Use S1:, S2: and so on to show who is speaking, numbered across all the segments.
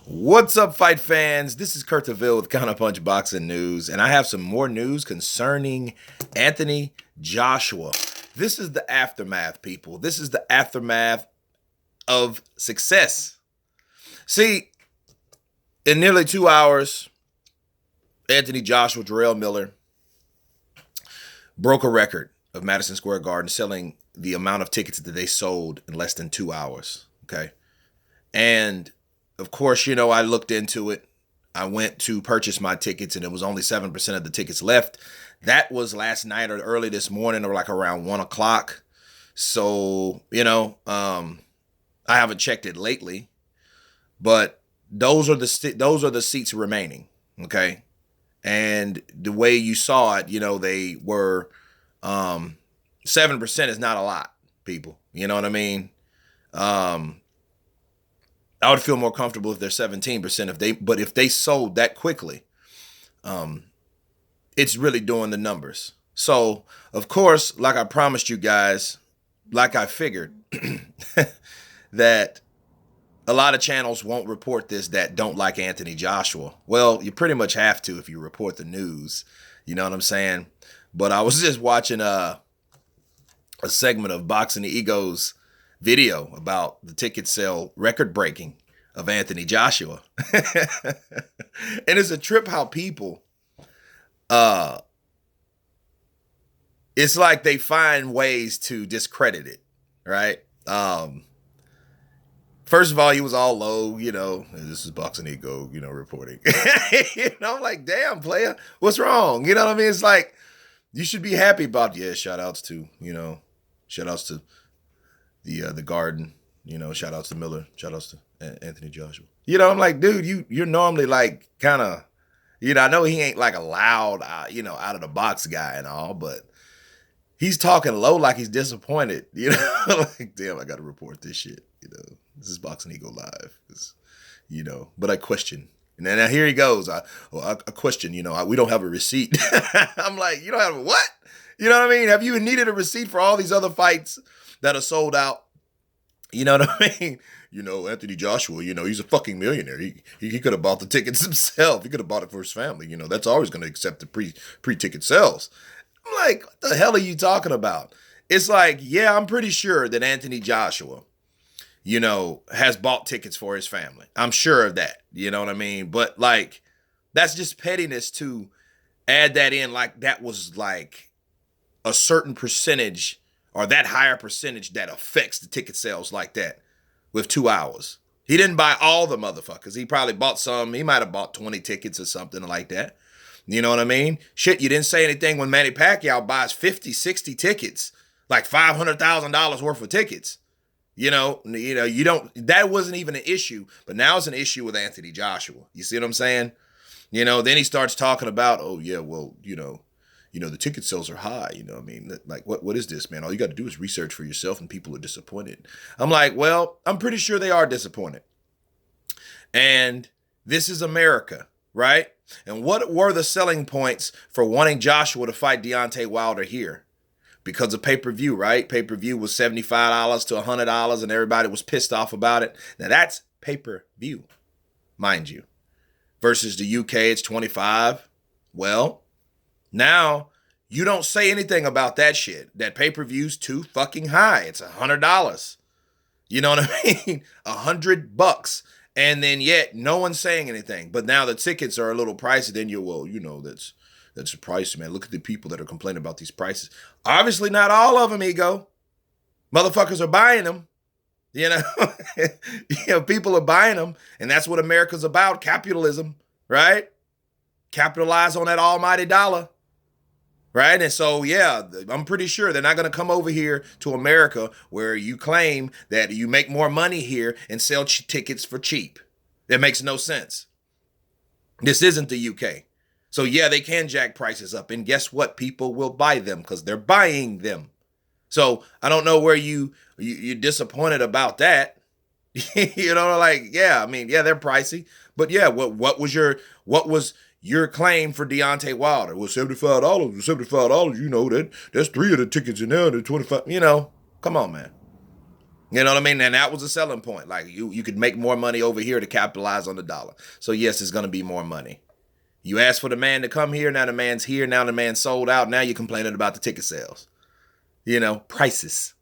S1: What's up, fight fans? This is Kurt DeVille with Counterpunch Boxing News, and I have some more news concerning Anthony Joshua. This is the aftermath, people. This is the aftermath of success. See, in nearly 2 hours, Anthony Joshua, Jarrell Miller broke a record of Madison Square Garden selling the amount of tickets that they sold in less than 2 hours. Okay. And of course, I looked into it. I went to purchase my tickets and it was only 7% of the tickets left. That was last night or early this morning or like around 1 o'clock. So, I haven't checked it lately, but those are the seats remaining. Okay. And the way you saw it, they were 7% is not a lot, people. You know what I mean? I would feel more comfortable if they're 17%. But if they sold that quickly, it's really doing the numbers. So, of course, like I promised you guys, like I figured, that a lot of channels won't report this that don't like Anthony Joshua. Well, you pretty much have to if you report the news. You know what I'm saying? But I was just watching a segment of Boxing the Ego's video about the ticket sale record breaking of Anthony Joshua. And it's a trip how people, it's like they find ways to discredit it, right? First of all, he was all low, this is Boxing Ego, reporting. I'm like, damn, player, what's wrong? You know what I mean? It's like, you should be happy about, shout outs to the Garden, shout outs to Miller, shout outs to Anthony Joshua. I'm like, dude, you're normally like kind of, I know he ain't like a loud, out of the box guy and all, but he's talking low like he's disappointed, like, damn, I got to report this shit, this is Boxing Ego Live, but I question. And then here he goes. I question, we don't have a receipt. I'm like, you don't have a what? You know what I mean? Have you needed a receipt for all these other fights that are sold out? You know what I mean? Anthony Joshua, he's a fucking millionaire. He could have bought the tickets himself. He could have bought it for his family. That's always going to accept the pre-ticket sales. I'm like, what the hell are you talking about? It's like, yeah, I'm pretty sure that Anthony Joshua, has bought tickets for his family. I'm sure of that. You know what I mean? But like, that's just pettiness to add that in. Like that was like a certain percentage or that higher percentage that affects the ticket sales like that with 2 hours. He didn't buy all the motherfuckers. He probably bought some. He might have bought 20 tickets or something like that. You know what I mean? Shit, you didn't say anything when Manny Pacquiao buys 50, 60 tickets, like $500,000 worth of tickets. You don't, that wasn't even an issue, but now it's an issue with Anthony Joshua. You see what I'm saying? Then he starts talking about, oh yeah, well, the ticket sales are high. I mean, like, what is this, man? All you got to do is research for yourself and people are disappointed. I'm like, well, I'm pretty sure they are disappointed. And this is America, right? And what were the selling points for wanting Joshua to fight Deontay Wilder here? Because of pay-per-view, right? Pay-per-view was $75 to $100 and everybody was pissed off about it. Now that's pay-per-view, mind you. Versus the UK, it's $25. Well, now you don't say anything about that shit. That pay-per-view's too fucking high. It's $100. You know what I mean? $100. And then yet no one's saying anything. But now the tickets are a little pricey. Then that's the price, man. Look at the people that are complaining about these prices. Obviously not all of them, Ego. Motherfuckers are buying them. People are buying them. And that's what America's about, capitalism, right? Capitalize on that almighty dollar, right? And so, yeah, I'm pretty sure they're not going to come over here to America where you claim that you make more money here and sell tickets for cheap. That makes no sense. This isn't the UK. So yeah, they can jack prices up. And guess what? People will buy them because they're buying them. So I don't know where you're disappointed about that. Yeah, I mean, yeah, they're pricey. But yeah, what was your claim for Deontay Wilder? Well, $75, $75, that's 3 of the tickets in there, the 25, come on, man. You know what I mean? And that was a selling point. Like you could make more money over here to capitalize on the dollar. So yes, it's going to be more money. You asked for the man to come here. Now the man's here. Now the man's sold out. Now you're complaining about the ticket sales. You know, prices,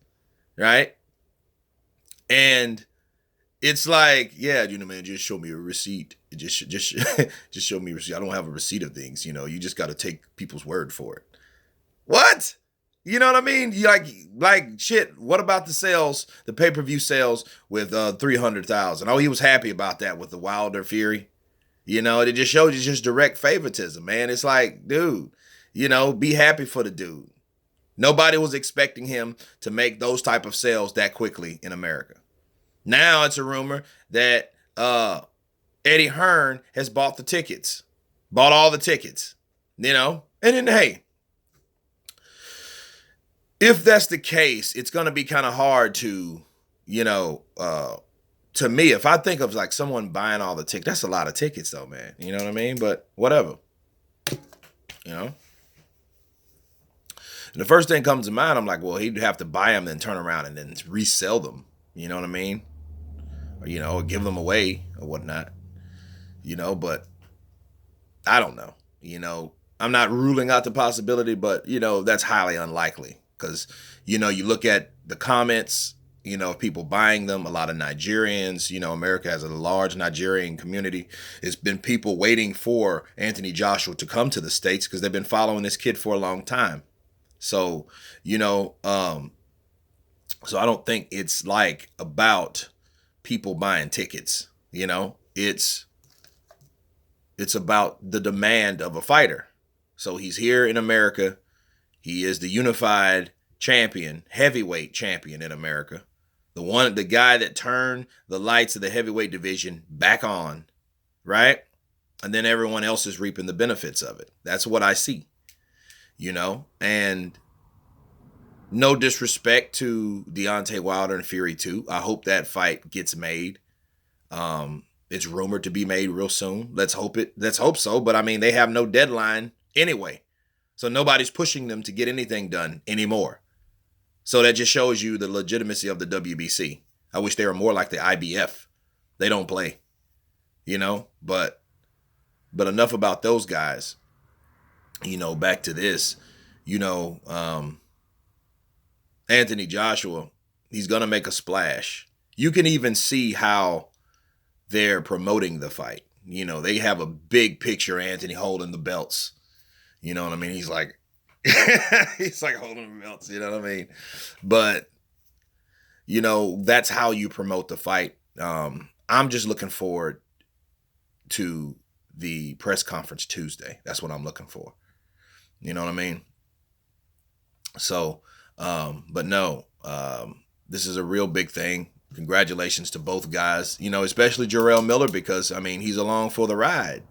S1: right? And it's like, yeah, you know, man, just show me a receipt. Just show me a receipt. I don't have a receipt of things. You know, you just got to take people's word for it. What? You know what I mean? You like shit. What about the sales, the pay-per-view sales with 300,000? Oh, he was happy about that with the Wilder Fury. You know, it just shows you just direct favoritism, man. It's like, dude, you know, be happy for the dude. Nobody was expecting him to make those type of sales that quickly in America. Now it's a rumor that Eddie Hearn has bought the tickets, bought all the tickets, you know, and then, hey, if that's the case, it's going to be kind of hard to, you know, to me, if I think of like someone buying all the tickets, that's a lot of tickets though, man. You know what I mean? But whatever, you know. And the first thing comes to mind, I'm like, well, he'd have to buy them, then turn around and then resell them. You know what I mean? Or, you know, or give them away or whatnot. You know, but I don't know. You know, I'm not ruling out the possibility, but, you know, that's highly unlikely. Because, you know, you look at the comments, you know, of people buying them, a lot of Nigerians, you know, America has a large Nigerian community. It's been people waiting for Anthony Joshua to come to the States because they've been following this kid for a long time. So, you know, so I don't think it's like about people buying tickets, you know, it's about the demand of a fighter. So he's here in America. He is the unified champion, heavyweight champion in America. The guy that turned the lights of the heavyweight division back on, right? And then everyone else is reaping the benefits of it. That's what I see. You know, and no disrespect to Deontay Wilder and Fury 2. I hope that fight gets made. It's rumored to be made real soon. Let's hope so. But I mean, they have no deadline anyway. So nobody's pushing them to get anything done anymore. So that just shows you the legitimacy of the WBC. I wish they were more like the IBF. They don't play, you know, but enough about those guys. You know, back to this, you know, Anthony Joshua, he's going to make a splash. You can even see how they're promoting the fight. You know, they have a big picture of Anthony holding the belts. You know what I mean? He's like, he's like holding the belts, you know what I mean? But, you know, that's how you promote the fight. I'm just looking forward to the press conference Tuesday. That's what I'm looking for. You know what I mean? So, but no, this is a real big thing. Congratulations to both guys, you know, especially Jarrell Miller, because I mean, he's along for the ride.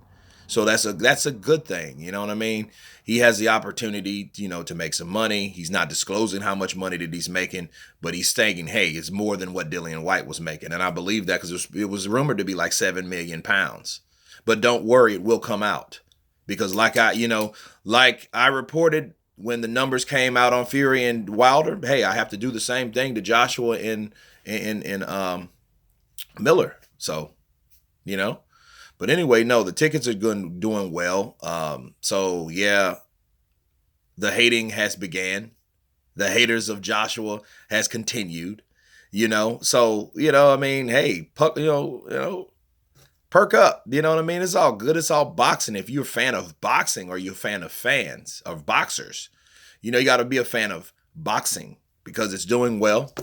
S1: So that's a good thing. You know what I mean? He has the opportunity, you know, to make some money. He's not disclosing how much money that he's making, but he's saying, hey, it's more than what Dillian Whyte was making. And I believe that because it was rumored to be like 7 million pounds. But don't worry, it will come out. Because like I reported when the numbers came out on Fury and Wilder, hey, I have to do the same thing to Joshua and Miller. So, you know. But anyway, no, the tickets are doing well. So yeah, the hating has began. The haters of Joshua has continued. You know, so I mean, hey, perk up. You know what I mean? It's all good. It's all boxing. If you're a fan of boxing or you're a fan of fans of boxers, you know, you got to be a fan of boxing because it's doing well.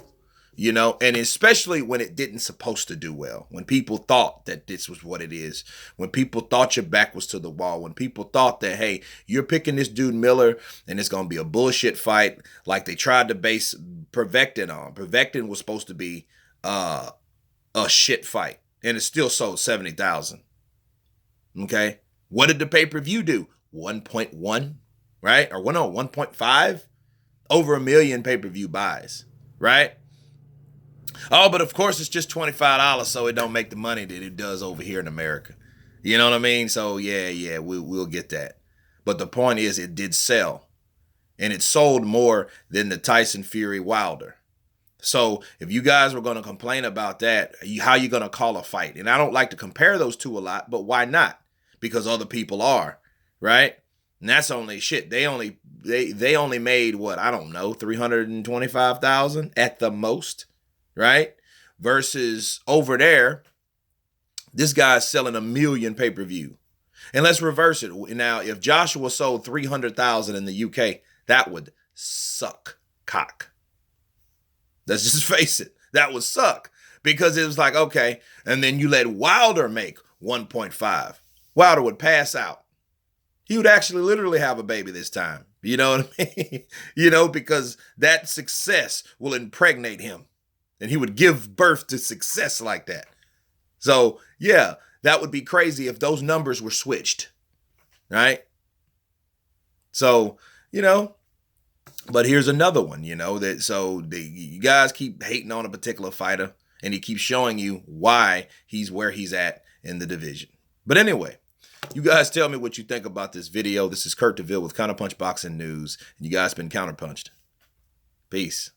S1: You know, and especially when it didn't supposed to do well, when people thought that this was what it is, when people thought your back was to the wall, when people thought that, hey, you're picking this dude Miller and it's going to be a bullshit fight like they tried to base Pervectin on. Pervectin was supposed to be a shit fight and it still sold 70,000. Okay. What did the pay-per-view do? 1.1, right? Or 1.5? Over 1 million pay-per-view buys, right? Oh, but of course it's just $25, so it don't make the money that it does over here in America. You know what I mean? So yeah, we'll get that. But the point is, it did sell, and it sold more than the Tyson Fury Wilder. So if you guys were going to complain about that, how you going to call a fight? And I don't like to compare those two a lot, but why not? Because other people are, right? And that's only shit. They only made what, I don't know, 325,000 at the most, right? Versus over there, this guy's selling 1 million pay-per-view. And let's reverse it. Now, if Joshua sold 300,000 in the UK, that would suck cock. Let's just face it. That would suck. Because it was like, okay, and then you let Wilder make 1.5. Wilder would pass out. He would actually literally have a baby this time. You know what I mean? You know, because that success will impregnate him. And he would give birth to success like that. So, yeah, that would be crazy if those numbers were switched. Right? So, you know, but here's another one, you know, that you guys keep hating on a particular fighter and he keeps showing you why he's where he's at in the division. But anyway, you guys tell me what you think about this video. This is Kurt DeVille with Counterpunch Boxing News, and you guys been counterpunched. Peace.